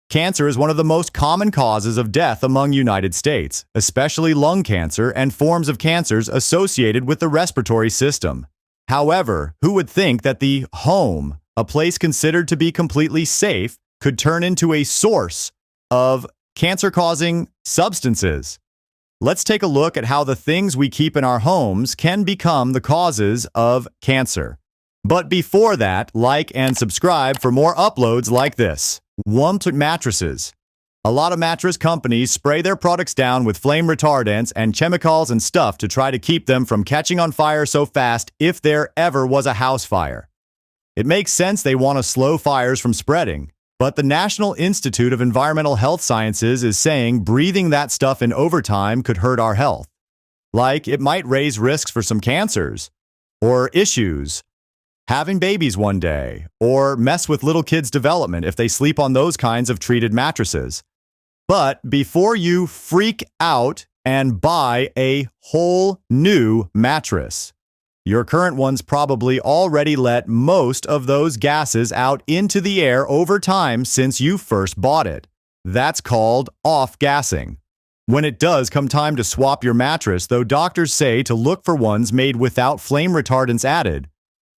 Cancer is one of the most common causes of death among United States, especially lung cancer and forms of cancers associated with the respiratory system. However, who would think that the home, a place considered to be completely safe, could turn into a source of cancer-causing substances? Let's take a look at how the things we keep in our homes can become the causes of cancer. But before that, like and subscribe for more uploads like this. Warmth mattresses. A lot of mattress companies spray their products down with flame retardants and chemicals and stuff to try to keep them from catching on fire so fast if there ever was a house fire. It makes sense they want to slow fires from spreading, but the National Institute of Environmental Health Sciences is saying breathing that stuff in overtime could hurt our health. Like it might raise risks for some cancers, or issues, having babies one day, or mess with little kids' development if they sleep on those kinds of treated mattresses. But before you freak out and buy a whole new mattress, your current ones probably already let most of those gases out into the air over time since you first bought it. That's called off-gassing. When it does come time to swap your mattress, though, doctors say to look for ones made without flame retardants added.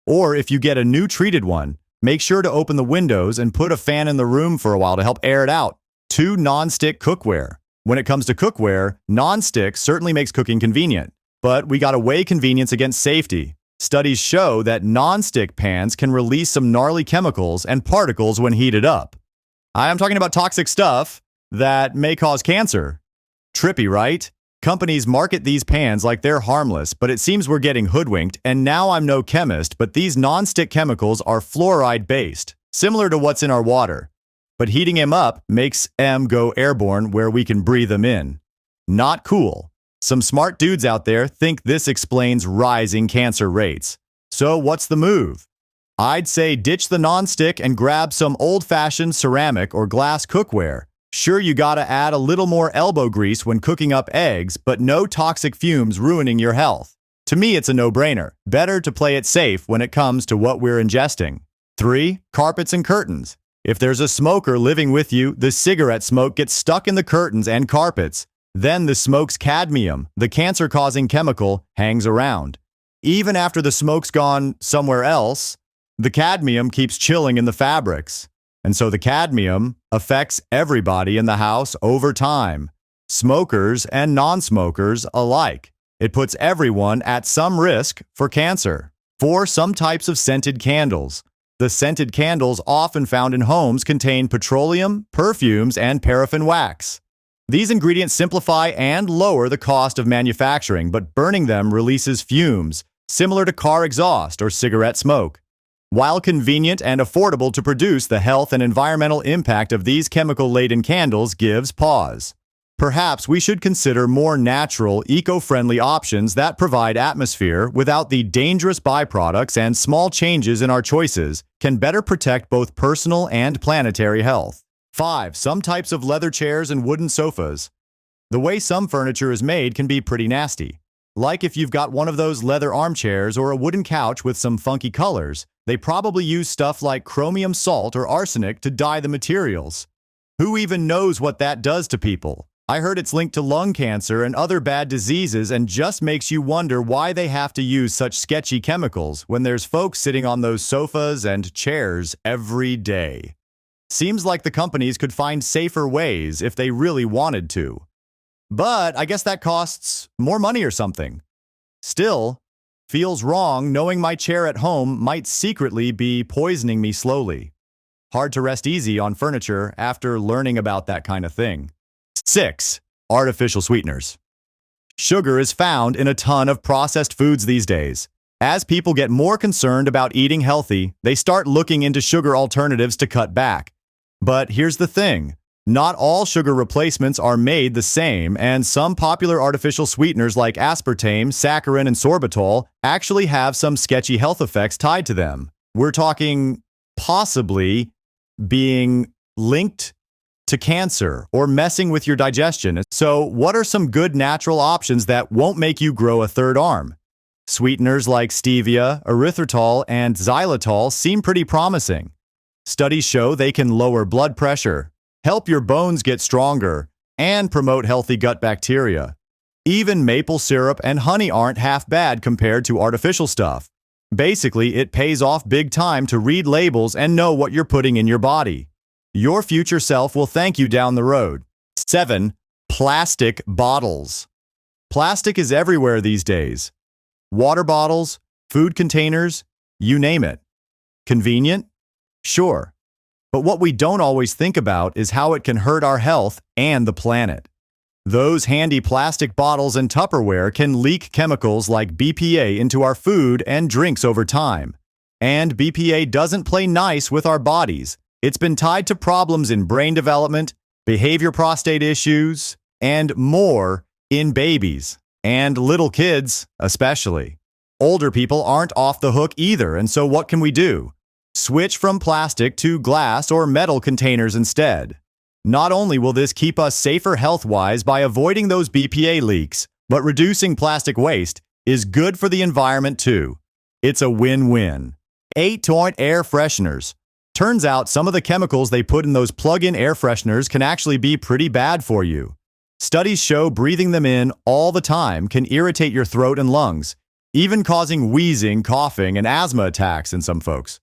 Or if you get a new treated one, make sure to open the windows and put a fan in the room for a while to help air it out. 2. Non-stick cookware. When it comes to cookware, non-stick certainly makes cooking convenient, but we gotta weigh convenience against safety. Studies show that non-stick pans can release some gnarly chemicals and particles when heated up. I am talking about toxic stuff that may cause cancer. Trippy, right? Companies market these pans like they're harmless, but it seems we're getting hoodwinked, and now I'm no chemist, but these non-stick chemicals are fluoride-based, similar to what's in our water. But heating them up makes them go airborne where we can breathe them in. Not cool. Some smart dudes out there think this explains rising cancer rates. So what's the move? I'd say ditch the non-stick and grab some old-fashioned ceramic or glass cookware. Sure, you gotta add a little more elbow grease when cooking up eggs, but no toxic fumes ruining your health. To me, it's a no-brainer. Better to play it safe when it comes to what we're ingesting. 3. Carpets and curtains. If there's a smoker living with you, the cigarette smoke gets stuck in the curtains and carpets. Then the smoke's cadmium, the cancer-causing chemical, hangs around. Even after the smoke's gone somewhere else, the cadmium keeps chilling in the fabrics. And so the cadmium affects everybody in the house over time, smokers and non-smokers alike. It puts everyone at some risk for cancer. 4. Some types of scented candles. The scented candles often found in homes contain petroleum, perfumes, and paraffin wax. These ingredients simplify and lower the cost of manufacturing, but burning them releases fumes, similar to car exhaust or cigarette smoke. While convenient and affordable to produce, the health and environmental impact of these chemical-laden candles gives pause. Perhaps we should consider more natural, eco-friendly options that provide atmosphere without the dangerous byproducts, and small changes in our choices can better protect both personal and planetary health. 5. Some types of leather chairs and wooden sofas. The way some furniture is made can be pretty nasty. Like if you've got one of those leather armchairs or a wooden couch with some funky colors, they probably use stuff like chromium salt or arsenic to dye the materials. Who even knows what that does to people? I heard it's linked to lung cancer and other bad diseases, and just makes you wonder why they have to use such sketchy chemicals when there's folks sitting on those sofas and chairs every day. Seems like the companies could find safer ways if they really wanted to. But I guess that costs more money or something. Still, feels wrong knowing my chair at home might secretly be poisoning me slowly. Hard to rest easy on furniture after learning about that kind of thing. 6. Artificial sweeteners. Sugar is found in a ton of processed foods these days. As people get more concerned about eating healthy, they start looking into sugar alternatives to cut back. But here's the thing. Not all sugar replacements are made the same, and some popular artificial sweeteners like aspartame, saccharin, and sorbitol actually have some sketchy health effects tied to them. We're talking possibly being linked to cancer or messing with your digestion. So what are some good natural options that won't make you grow a third arm? Sweeteners like stevia, erythritol, and xylitol seem pretty promising. Studies show they can lower blood pressure, help your bones get stronger, and promote healthy gut bacteria. Even maple syrup and honey aren't half bad compared to artificial stuff. Basically, it pays off big time to read labels and know what you're putting in your body. Your future self will thank you down the road. 7. Plastic bottles. Plastic is everywhere these days. Water bottles, food containers, you name it. Convenient? Sure. But what we don't always think about is how it can hurt our health and the planet. Those handy plastic bottles and Tupperware can leak chemicals like BPA into our food and drinks over time. And BPA doesn't play nice with our bodies. It's been tied to problems in brain development, behavior prostate issues, and more in babies, and little kids especially. Older people aren't off the hook either, and so what can we do? Switch from plastic to glass or metal containers instead. Not only will this keep us safer health-wise by avoiding those BPA leaks, but reducing plastic waste is good for the environment too. It's a win-win. 8 air fresheners. Turns out some of the chemicals they put in those plug-in air fresheners can actually be pretty bad for you. Studies show breathing them in all the time can irritate your throat and lungs, even causing wheezing, coughing, and asthma attacks in some folks.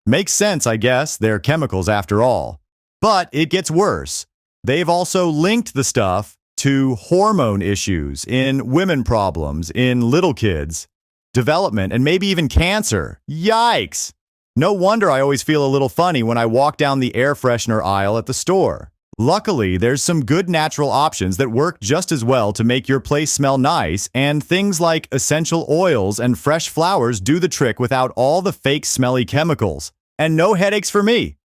Makes sense, I guess, they're chemicals after all. But it gets worse. They've also linked the stuff to hormone issues in women problems, in little kids, development, and maybe even cancer. Yikes! No wonder I always feel a little funny when I walk down the air freshener aisle at the store. Luckily, there's some good natural options that work just as well to make your place smell nice, and things like essential oils and fresh flowers do the trick without all the fake smelly chemicals. And no headaches for me.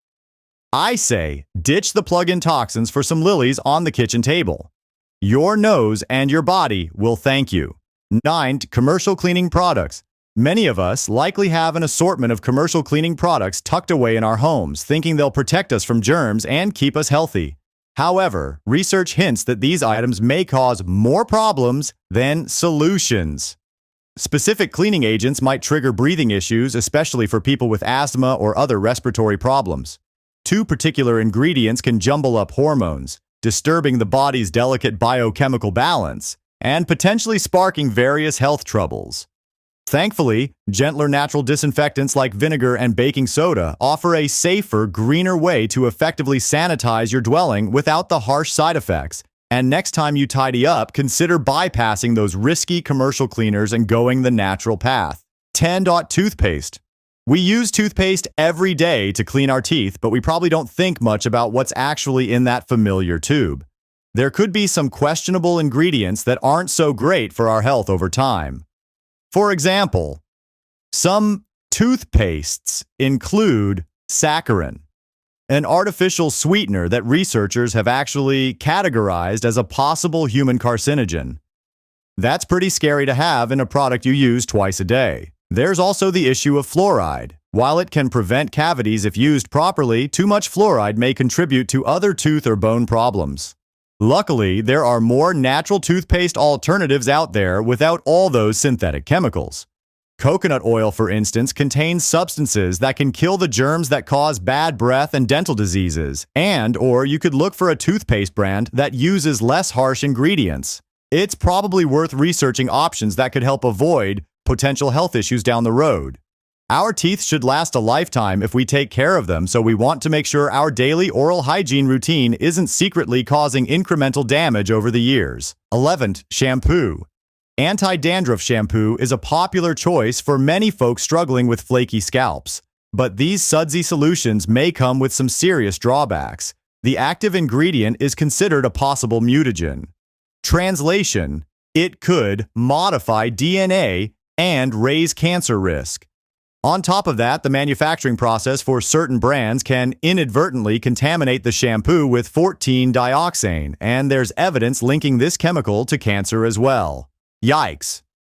I say, ditch the plug-in toxins for some lilies on the kitchen table. Your nose and your body will thank you. 9. Commercial cleaning products. Many of us likely have an assortment of commercial cleaning products tucked away in our homes, thinking they'll protect us from germs and keep us healthy. However, research hints that these items may cause more problems than solutions. Specific cleaning agents might trigger breathing issues, especially for people with asthma or other respiratory problems. 2 particular ingredients can jumble up hormones, disturbing the body's delicate biochemical balance, and potentially sparking various health troubles. Thankfully, gentler natural disinfectants like vinegar and baking soda offer a safer, greener way to effectively sanitize your dwelling without the harsh side effects. And next time you tidy up, consider bypassing those risky commercial cleaners and going the natural path. 10. Toothpaste. We use toothpaste every day to clean our teeth, but we probably don't think much about what's actually in that familiar tube. There could be some questionable ingredients that aren't so great for our health over time. For example, some toothpastes include saccharin, an artificial sweetener that researchers have actually categorized as a possible human carcinogen. That's pretty scary to have in a product you use twice a day. There's also the issue of fluoride. While it can prevent cavities if used properly, too much fluoride may contribute to other tooth or bone problems. Luckily, there are more natural toothpaste alternatives out there without all those synthetic chemicals. Coconut oil, for instance, contains substances that can kill the germs that cause bad breath and dental diseases, or you could look for a toothpaste brand that uses less harsh ingredients. It's probably worth researching options that could help avoid potential health issues down the road. Our teeth should last a lifetime if we take care of them, so we want to make sure our daily oral hygiene routine isn't secretly causing incremental damage over the years. 11. Shampoo. Anti-dandruff shampoo is a popular choice for many folks struggling with flaky scalps. But these sudsy solutions may come with some serious drawbacks. The active ingredient is considered a possible mutagen. Translation: it could modify DNA and raise cancer risk. On top of that, the manufacturing process for certain brands can inadvertently contaminate the shampoo with 14-dioxane, and there's evidence linking this chemical to cancer as well. Yikes!